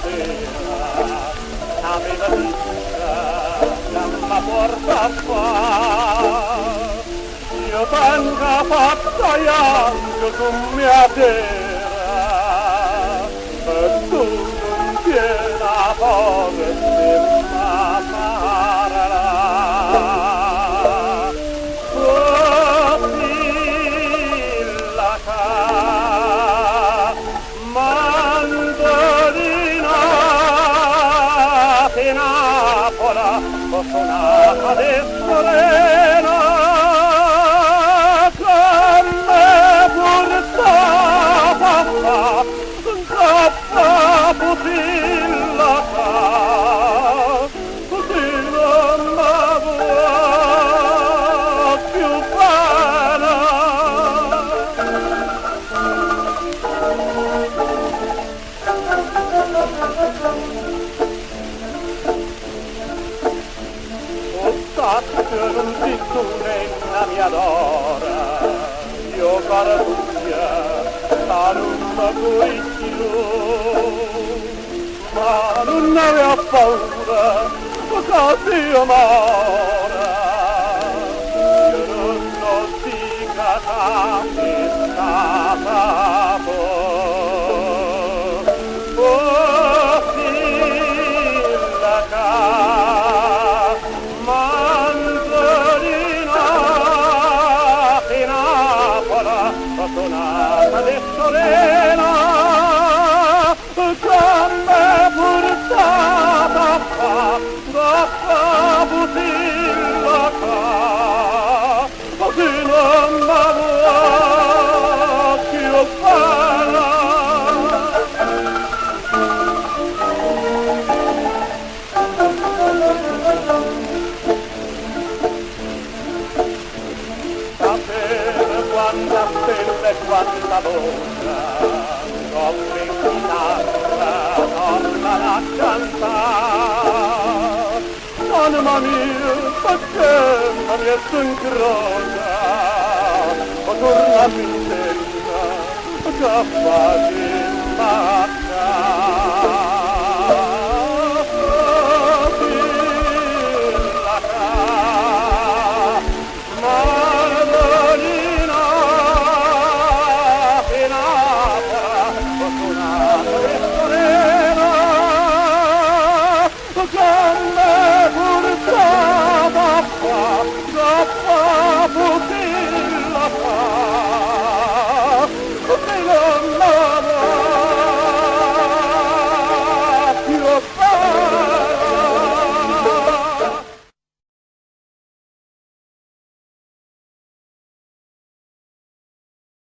sera aveva vista la porta a far. Io tanga fatta ianco con mia terra, e tu non piena povera ma parla. Oh, filla ca, mandolina, Napola, suonata di serena, troppa pupilla così non la vuoi più bene. O taccio non si tu nella mia dora, io guardia la lumma ma non aveva paura, così amore. Io non lo dica che stata oh, figlia ca, mandolina, di Napola, suonata di serena, butilla ca, così non la vuoi più bella. Sapere quanta stella e quanta bocca, come in chitarra torna a cantare. Anima mia, perché mi è sincrona, o torna in terra, che faccia